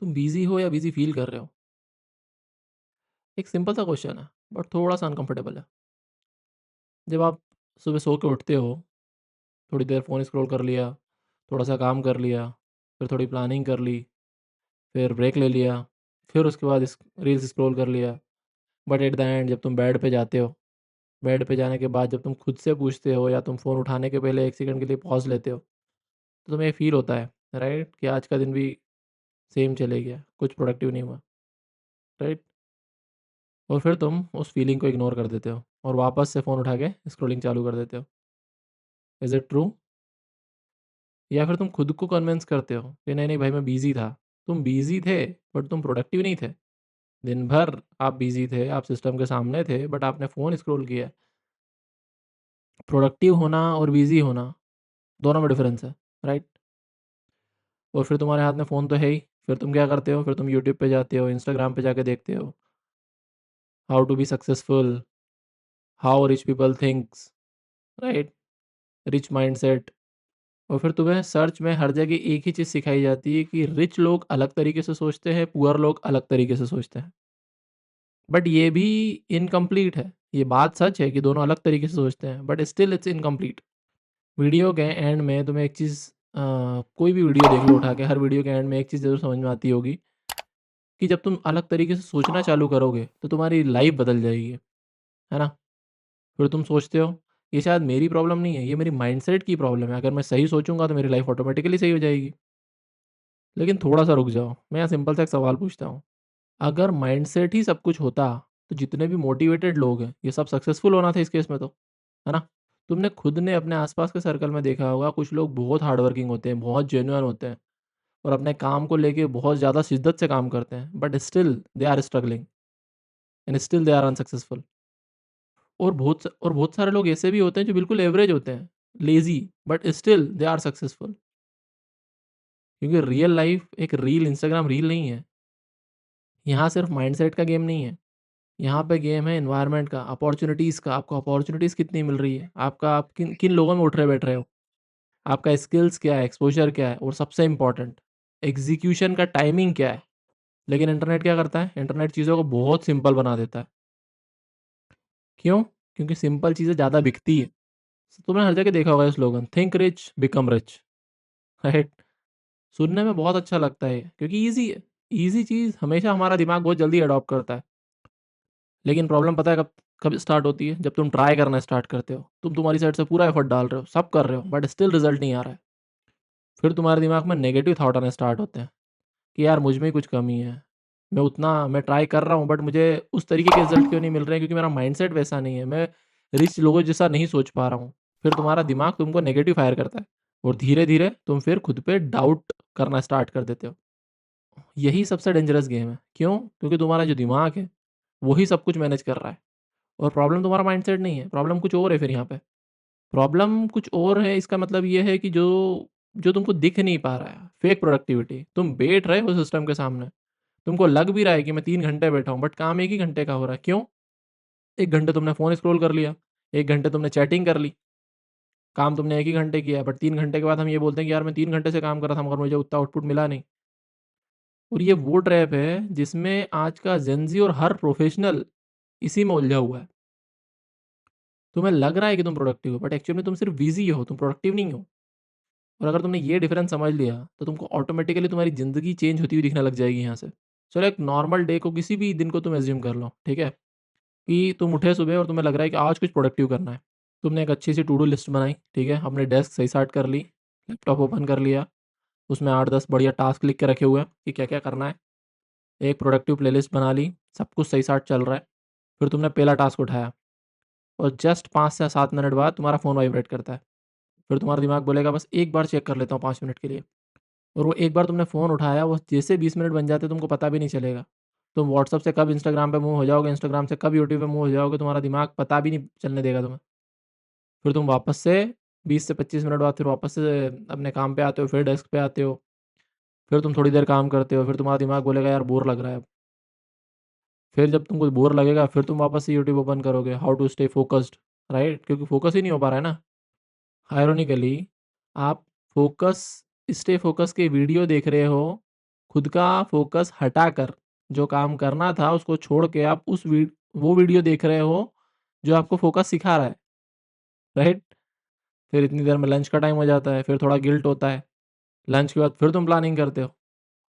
तुम बिजी हो या बिजी फील कर रहे हो? एक सिंपल सा क्वेश्चन है, बट थोड़ा सा अनकंफर्टेबल है। जब आप सुबह सो के उठते हो, थोड़ी देर फ़ोन स्क्रॉल कर लिया, थोड़ा सा काम कर लिया, फिर थोड़ी प्लानिंग कर ली, फिर ब्रेक ले लिया, फिर उसके बाद रील्स स्क्रॉल कर लिया। बट एट द एंड जब तुम बेड पे जाते हो, बेड पे जाने के बाद जब तुम खुद से पूछते हो या तुम फ़ोन उठाने के पहले एक सेकंड के लिए पॉज लेते हो, तो तुम्हें फील होता है, राइट, कि आज का दिन भी सेम चले गया, कुछ प्रोडक्टिव नहीं हुआ, राइट। और फिर तुम उस फीलिंग को इग्नोर कर देते हो और वापस से फ़ोन उठा के स्क्रॉलिंग चालू कर देते हो। Is it true? या फिर तुम खुद को कन्विंस करते हो कि नहीं, नहीं भाई मैं बिज़ी था। तुम बिज़ी थे, बट तुम प्रोडक्टिव नहीं थे। दिन भर आप बिज़ी थे, आप सिस्टम के सामने थे, बट आपने फ़ोन स्क्रॉल किया। प्रोडक्टिव होना और बिज़ी होना, दोनों में डिफ़रेंस है, राइट? और फिर तुम्हारे हाथ में फ़ोन तो है ही, फिर तुम क्या करते हो? फिर तुम यूट्यूब पे जाते हो, इंस्टाग्राम पे जाके देखते हो, how to be successful, how rich people thinks, right? Rich mindset. और फिर तुम्हें सर्च में हर जगह एक ही चीज़ सिखाई जाती है कि रिच लोग अलग तरीके से सोचते हैं, पुअर लोग अलग तरीके से सोचते हैं। बट ये भी इनकम्प्लीट है। ये बात सच है कि दोनों अलग तरीके से सोचते हैं, but still it's incomplete. Video के एंड में तुम्हें एक चीज़, कोई भी वीडियो देख लो उठा के, हर वीडियो के एंड में एक चीज़ ज़रूर समझ में आती होगी कि जब तुम अलग तरीके से सोचना चालू करोगे, तो तुम्हारी लाइफ़ बदल जाएगी, है ना? फिर तुम सोचते हो, ये शायद मेरी प्रॉब्लम नहीं है, ये मेरी माइंडसेट की प्रॉब्लम है। अगर मैं सही सोचूँगा तो मेरी लाइफ़ ऑटोमैटिकली सही हो जाएगी। लेकिन थोड़ा-सा रुक जाओ, मैं यहाँ सिंपल सा एक सवाल पूछता हूँ। अगर माइंडसेट ही सब कुछ होता, तो जितने भी मोटिवेटेड लोग हैं, ये सब सक्सेसफुल होना था इस केस में तो, है ना? तुमने खुद ने अपने आस-पास के सर्कल में देखा होगा, कुछ लोग बहुत हार्ड वर्किंग होते हैं, बहुत जेन्युइन होते हैं और अपने काम को लेके बहुत ज़्यादा शिद्दत से काम करते हैं, but still they are struggling and still they are unsuccessful. और बहुत सारे लोग ऐसे भी होते हैं जो बिल्कुल एवरेज होते हैं, lazy, but still they are successful. क्योंकि रियल लाइफ़ एक रील, इंस्टाग्राम रील नहीं है। यहाँ सिर्फ माइंडसेट का गेम नहीं है। यहाँ पे गेम है एनवायरनमेंट का, अपॉर्च्युनिटीज़ का। आपको अपॉर्च्युनिटीज़ कितनी मिल रही है? आप किन किन लोगों में उठ रहे बैठ रहे हो? आपका स्किल्स क्या है? एक्सपोज़र क्या है? और सबसे इम्पोर्टेंट, एग्ज़ीक्यूशन का टाइमिंग क्या है? लेकिन इंटरनेट क्या करता है? इंटरनेट चीज़ों को बहुत सिंपल बना देता है। क्यों? क्योंकि सिंपल चीज़ें ज़्यादा बिकती है। तुमने हर जगह देखा होगा ये slogan, think rich, become rich, right? सुनने में बहुत अच्छा लगता है क्योंकि ईज़ी है। ईज़ी चीज़ हमेशा हमारा दिमाग बहुत जल्दी अडॉप्ट करता है। लेकिन प्रॉब्लम पता है कब कब स्टार्ट होती है? जब तुम ट्राई करना स्टार्ट करते हो। तुम तुम्हारी साइड से पूरा एफर्ट डाल रहे हो, सब कर रहे हो, बट स्टिल रिजल्ट नहीं आ रहा है। फिर तुम्हारे दिमाग में नेगेटिव थॉट आने स्टार्ट होते हैं कि यार मुझ में ही कुछ कमी है। मैं ट्राई कर रहा हूँ, बट मुझे उस तरीके के रिजल्ट क्यों नहीं मिल रहे हैं? क्योंकि मेरा माइंडसेट वैसा नहीं है। मैं रिच लोगों जैसा नहीं सोच पा रहा हूँ। फिर तुम्हारा दिमाग तुमको नेगेटिव फायर करता है और धीरे-धीरे तुम फिर खुद पे डाउट करना स्टार्ट कर देते हो। यही सबसे डेंजरस गेम है। क्यों? क्योंकि तुम्हारा जो दिमाग है, वही सब कुछ मैनेज कर रहा है और प्रॉब्लम तुम्हारा माइंडसेट नहीं है, प्रॉब्लम कुछ और है फिर यहाँ पे। प्रॉब्लम कुछ और है, इसका मतलब ये है कि जो जो तुमको दिख नहीं पा रहा है, फेक प्रोडक्टिविटी। तुम बैठ रहे हो सिस्टम के सामने, तुमको लग भी रहा है कि मैं 3 घंटे बैठा हूँ, बट काम 1 ही घंटे का हो रहा है। क्यों? 1 घंटे तुमने फ़ोन स्क्रॉल कर लिया, 1 घंटे तुमने चैटिंग कर ली, काम तुमने 1 ही घंटे किया है, बट 3 घंटे के बाद हम ये बोलते हैं कि यार मैं 3 घंटे से काम कर रहा था मगर मुझे उतना आउटपुट मिला नहीं। और ये वो ट्रैप है जिसमें आज का जेन ज़ी और हर प्रोफेशनल इसी में उलझा हुआ है। तुम्हें लग रहा है कि तुम प्रोडक्टिव हो, बट एक्चुअल में तुम सिर्फ बिज़ी हो, तुम प्रोडक्टिव नहीं हो। और अगर तुमने ये डिफरेंस समझ लिया, तो तुमको ऑटोमेटिकली तुम्हारी ज़िंदगी चेंज होती हुई दिखने लग जाएगी यहाँ से। चलो एक नॉर्मल डे को, किसी भी दिन को तुम अज़्यूम कर लो, ठीक है? कि तुम उठे सुबह और तुम्हें लग रहा है कि आज कुछ प्रोडक्टिव करना है। तुमने एक अच्छी सी टू डू लिस्ट बनाई, ठीक है? अपने डेस्क सही-साट कर ली, लैपटॉप ओपन कर लिया, उसमें 8-10 बढ़िया टास्क लिख के रखे हुए हैं कि क्या-क्या करना है। एक प्रोडक्टिव प्लेलिस्ट बना ली, सब कुछ सही-साट चल रहा है। फिर तुमने पहला टास्क उठाया और जस्ट 5 से 7 मिनट बाद तुम्हारा फ़ोन वाइब्रेट करता है। फिर तुम्हारा दिमाग बोलेगा बस एक बार चेक कर लेता हूँ 5 मिनट के लिए। और वो एक बार तुमने फ़ोन उठाया, वो जैसे 20 मिनट बन जाते तुमको पता भी नहीं चलेगा। तुम व्हाट्सएप से कब इंस्टाग्राम पे मूव हो जाओगे, इंस्टाग्राम से कब यूट्यूब पे मूव हो जाओगे, तुम्हारा दिमाग पता भी नहीं चलने देगा तुम्हें। फिर तुम वापस से 20 से 25 मिनट बाद फिर वापस से अपने काम पे आते हो, फिर डेस्क पे आते हो, फिर तुम थोड़ी देर काम करते हो, फिर तुम्हारा दिमाग बोलेगा यार बोर लग रहा है अब। फिर जब तुमको बोर लगेगा, फिर तुम वापस से यूट्यूब ओपन करोगे, how to stay focused, right? क्योंकि फोकस ही नहीं हो पा रहा है ना। आयरॉनिकली आप फोकस स्टे फोकस के वीडियो देख रहे हो, खुद का फ़ोकस हटाकर जो काम करना था उसको छोड़ के आप वो वीडियो देख रहे हो जो आपको फ़ोकस सिखा रहा है, राइट? फिर इतनी देर में लंच का टाइम हो जाता है, फिर थोड़ा गिल्ट होता है। लंच के बाद फिर तुम प्लानिंग करते हो,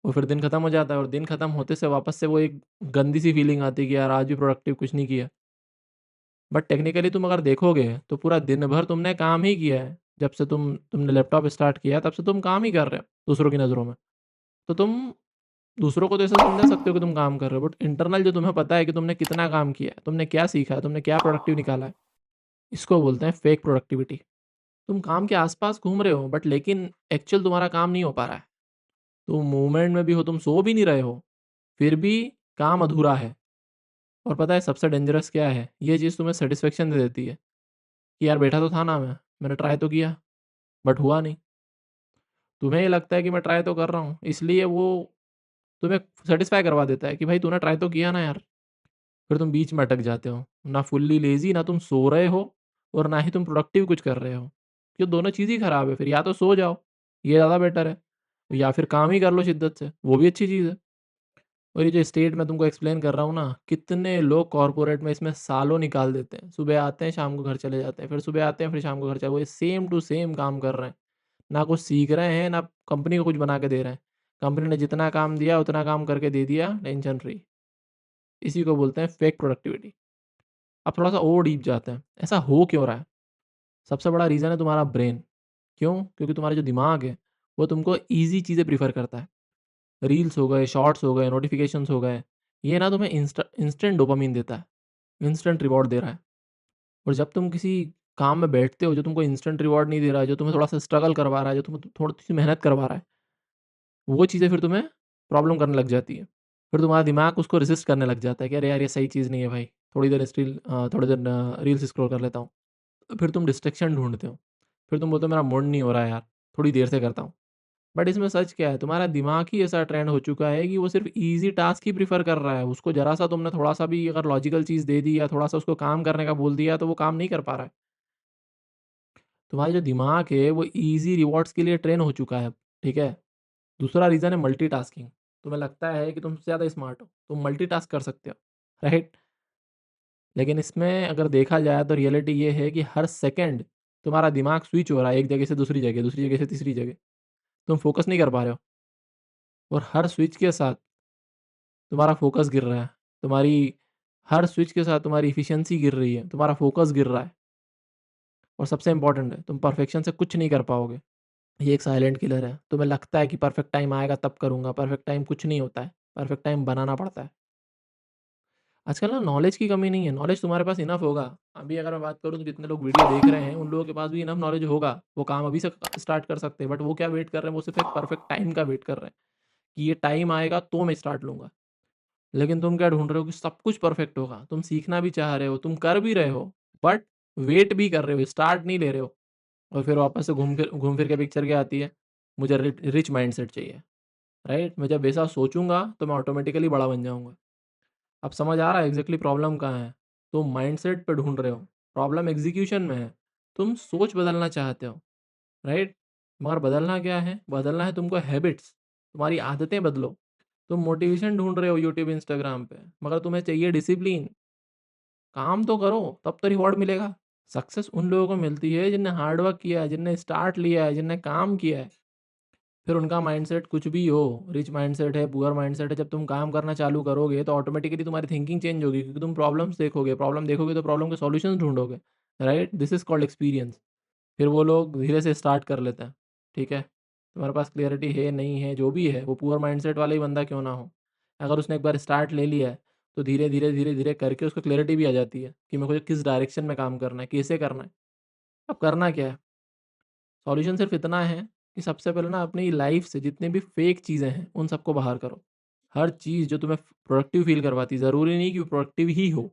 और फिर दिन खत्म हो जाता है और दिन खत्म होते से वापस से वो एक गंदी सी फीलिंग आती है कि यार आज भी प्रोडक्टिव कुछ नहीं किया। बट टेक्निकली तुम अगर देखोगे तो पूरा दिन भर तुमने काम ही किया है। जब से तुमने लैपटॉप स्टार्ट किया तब से तुम काम ही कर रहे हो दूसरों की नज़रों में। तो तुम दूसरों को तो ऐसा समझा सकते हो कि तुम काम कर रहे हो, बट इंटरनल जो तुम्हें पता है कि तुमने कितना काम किया है, तुमने क्या सीखा है, तुमने क्या प्रोडक्टिव निकाला है, इसको बोलते हैं फेक प्रोडक्टिविटी। तुम काम के आस-पास घूम रहे हो बट लेकिन एक्चुअल तुम्हारा काम नहीं हो पा रहा है। तुम मूवमेंट में भी हो, तुम सो भी नहीं रहे हो, फिर भी काम अधूरा है। और पता है सबसे डेंजरस क्या है? ये चीज़ तुम्हें सैटिस्फैक्शन दे देती है कि यार बैठा तो था ना मैंने ट्राई तो किया, बट हुआ नहीं। तुम्हें ये लगता है कि मैं ट्राई तो कर रहा हूँ, इसलिए वो तुम्हें सैटिस्फाई करवा देता है कि भाई तूने ट्राई तो किया ना यार। फिर तुम बीच में अटक जाते हो। ना फुल्ली लेज़ी, ना तुम सो रहे हो और ना ही तुम प्रोडक्टिव कुछ कर रहे हो। ये दोनों चीज़ ही खराब है, फिर या तो सो जाओ, ये ज़्यादा बेटर है, या फिर काम ही कर लो शिद्दत से, वो भी अच्छी चीज़ है। और ये जो स्टेट मैं तुमको एक्सप्लेन कर रहा हूँ ना, कितने लोग कॉर्पोरेट में इसमें सालों निकाल देते हैं। सुबह आते हैं, शाम को घर चले जाते हैं, फिर सुबह आते हैं, फिर शाम को घर चले, वो सेम टू सेम काम कर रहे हैं। ना कुछ सीख रहे हैं, ना कंपनी को कुछ बना के दे रहे हैं। कंपनी ने जितना काम दिया, उतना काम करके दे दिया, टेंशन फ्री। इसी को बोलते हैं फेक प्रोडक्टिविटी। अब थोड़ा-सा और डीप जाते हैं, ऐसा हो क्यों रहा है? सबसे बड़ा रीज़न है तुम्हारा ब्रेन। क्यों? क्योंकि तुम्हारा जो दिमाग है, वो तुमको ईज़ी चीज़ें प्रेफ़र करता है। रील्स हो गए, शॉर्ट्स हो गए, नोटिफ़िकेशंस हो गए, ये ना तुम्हें इंस्टेंट डोपामाइन देता है, इंस्टेंट रिवॉर्ड दे रहा है। और जब तुम किसी काम में बैठते हो, जो तुमको इंस्टेंट रिवॉर्ड नहीं दे रहा है, जो तुम्हें थोड़ा-सा स्ट्रगल करवा रहा है, जो तुम्हें थोड़ी-सी मेहनत करवा रहा है, वो चीज़ें फिर तुम्हें प्रॉब्लम करने लग जाती है। फिर तुम्हारा दिमाग उसको रेसिस्ट करने लग जाता है कि अरे यार, ये सही चीज़ नहीं है भाई, थोड़ी देर रील्स स्क्रॉल कर लेता हूँ। फिर तुम डिस्ट्रैक्शन ढूँढते हो। फिर तुम बोलते हो मेरा मूड नहीं हो रहा है यार, थोड़ी देर से करता हूँ। बट इसमें सच क्या है, तुम्हारा दिमाग ही ऐसा ट्रेंड हो चुका है कि वो सिर्फ़ ईज़ी टास्क ही प्रेफ़र कर रहा है। उसको ज़रा-सा तुमने थोड़ा-सा भी अगर लॉजिकल चीज़ दे दी या थोड़ा-सा उसको काम करने का बोल दिया तो वो काम नहीं कर पा रहा है। तुम्हारा जो दिमाग है वो ईज़ी रिवॉर्ड्स के लिए ट्रेन हो चुका है अब, ठीक है? दूसरा रीज़न है मल्टीटास्किंग। तुम्हें लगता है कि तुम सबसे ज़्यादा स्मार्ट हो, तुम मल्टीटास्क कर सकते हो, राइट? लेकिन इसमें अगर देखा जाए तो रियलिटी ये है कि हर सेकंड तुम्हारा दिमाग स्विच हो रहा है एक जगह से दूसरी जगह से तीसरी जगह। तुम फ़ोकस नहीं कर पा रहे हो और हर स्विच के साथ तुम्हारा फ़ोकस गिर रहा है। तुम्हारी हर स्विच के साथ तुम्हारी एफिशिएंसी गिर रही है, तुम्हारा फ़ोकस गिर रहा है और सबसे इम्पोर्टेंट है, तुम परफेक्शन से कुछ नहीं कर पाओगे। ये एक साइलेंट किलर है। तुम्हें लगता है कि परफेक्ट टाइम आएगा तब करूँगा, परफेक्ट टाइम कुछ नहीं होता है, परफेक्ट टाइम बनाना पड़ता है। आजकल ना नॉलेज की कमी नहीं है, नॉलेज तुम्हारे पास इनफ होगा। अभी अगर मैं बात करूँ तो जितने लोग वीडियो देख रहे हैं, उन लोगों के पास भी इनफ नॉलेज होगा। वो काम अभी से स्टार्ट कर सकते हैं, बट वो क्या वेट कर रहे हैं, वो सिर्फ़ एक परफेक्ट टाइम का वेट कर रहे हैं, कि ये टाइम आएगा तो मैं स्टार्ट लूँगा। लेकिन तुम क्या ढूँढ रहे हो कि सब कुछ परफेक्ट होगा। तुम सीखना भी चाह रहे हो, तुम कर भी रहे हो, बट वेट भी कर रहे हो, स्टार्ट नहीं ले रहे हो। और फिर वापस से घूम फिर के पिक्चर क्या आती है, मुझे रिच माइंडसेट चाहिए, राइट? मैं जब वैसा सोचूँगा तो मैं ऑटोमैटिकली बड़ा बन जाऊँगा। अब समझ आ रहा है एग्ज़ैक्टली प्रॉब्लम कहाँ है? तुम माइंडसेट पे ढूँढ रहे हो, प्रॉब्लम एग्ज़ीक्यूशन में है। तुम सोच बदलना चाहते हो, राइट? मगर बदलना क्या है? बदलना है तुमको हैबिट्स, तुम्हारी आदतें बदलो। तुम मोटिवेशन ढूँढ रहे हो यूट्यूब, इंस्टाग्राम पे, मगर तुम्हें चाहिए डिसिप्लिन। काम तो करो, तब तो रिवॉर्ड मिलेगा। सक्सेस उन लोगों को मिलती है जिनने हार्ड वर्क किया है, जिनने स्टार्ट लिया है, जिनने काम किया है। फिर उनका माइंडसेट कुछ भी हो, रिच माइंडसेट है, पुअर माइंडसेट है, जब तुम काम करना चालू करोगे तो ऑटोमेटिकली तुम्हारी थिंकिंग चेंज होगी, क्योंकि तुम प्रॉब्लम देखोगे तो प्रॉब्लम के सॉल्यूशंस ढूँढोगे, right? This is called experience. फिर वो लोग धीरे से स्टार्ट कर लेते हैं, ठीक है? तुम्हारे पास क्लैरिटी है, नहीं है, जो भी है, वो पुअर माइंडसेट वाला ही बंदा क्यों ना हो। अगर उसने एक बार स्टार्ट ले लिया है, तो धीरे-धीरे करके उसको क्लैरिटी भी आ जाती है कि मेरे को किस डायरेक्शन में काम करना है, कैसे करना है। अब करना क्या है? सॉल्यूशन सिर्फ़ इतना है कि सबसे पहले ना अपनी लाइफ़ से जितनी भी फेक चीज़ें हैं, उन सबको बाहर करो। हर चीज़ जो तुम्हें प्रोडक्टिव फ़ील करवाती है, ज़रूरी नहीं कि वो प्रोडक्टिव ही हो।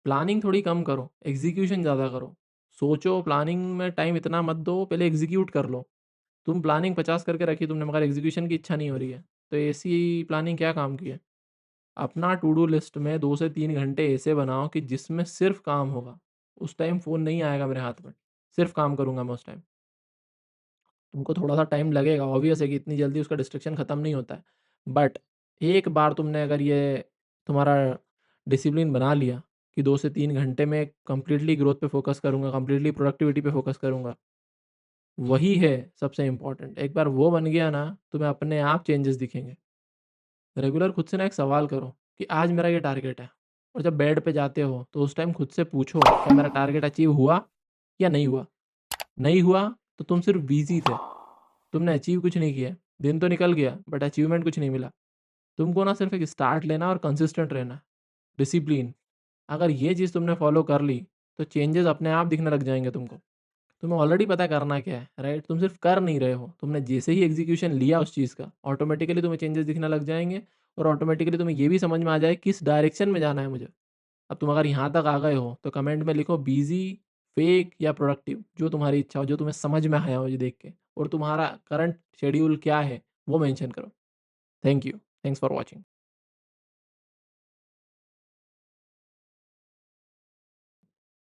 प्लानिंग थोड़ी कम करो, एग्ज़ीक्यूशन ज़्यादा करो। सोचो, प्लानिंग में टाइम इतना मत दो, पहले एग्ज़ीक्यूट कर लो। तुम प्लानिंग 50 करके रखी तुमने, मगर एग्ज़ीक्यूशन की इच्छा नहीं हो रही है, तो ऐसी प्लानिंग क्या काम की है? अपना टू डू लिस्ट में 2 से 3 घंटे ऐसे बनाओ कि जिसमें सिर्फ़ काम होगा। उस टाइम फ़ोन नहीं आएगा मेरे हाथ में, सिर्फ़ काम करूँगा मैं उस टाइम। तुमको थोड़ा-सा टाइम लगेगा, ऑब्वियस है कि इतनी जल्दी उसका डिस्ट्रैक्शन खत्म नहीं होता है। बट एक बार तुमने अगर ये तुम्हारा डिसिप्लिन बना लिया कि 2 से 3 घंटे में कंप्लीटली ग्रोथ पे फ़ोकस करूँगा, कंप्लीटली प्रोडक्टिविटी पे फ़ोकस करूँगा, वही है सबसे इम्पोर्टेंट। एक बार वो बन गया ना, तुम्हें अपने आप चेंजेस दिखेंगे। रेगुलर खुद से ना एक सवाल करो कि आज मेरा ये टारगेट है, और जब बेड पे जाते हो तो उस टाइम खुद से पूछो, क्या मेरा टारगेट अचीव हुआ या नहीं हुआ? नहीं हुआ तो तुम सिर्फ बिजी थे, तुमने अचीव कुछ नहीं किया। दिन तो निकल गया बट अचीवमेंट कुछ नहीं मिला। तुमको ना सिर्फ एक स्टार्ट लेना और कंसिस्टेंट रहना, डिसिप्लिन। अगर ये चीज़ तुमने फॉलो कर ली तो चेंजेस अपने आप दिखने लग जाएंगे तुमको। तुम्हें ऑलरेडी पता है करना क्या है, राइट? तुम सिर्फ कर नहीं रहे हो, तुमने जैसे ही एग्जीक्यूशन लिया उस चीज़ का, ऑटोमेटिकली तुम्हें चेंजेस दिखने लग जाएंगे। और ऑटोमेटिकली तुम्हें ये भी समझ में आ जाए किस डायरेक्शन में जाना है मुझे। अब तुम अगर यहाँ तक आ गए हो तो कमेंट में लिखो बिजी, फेक या प्रोडक्टिव, जो तुम्हारी इच्छा हो, जो तुम्हें समझ में आया हो ये देख के, और तुम्हारा करंट शेड्यूल क्या है वो मेंशन करो। Thank you. Thanks for watching.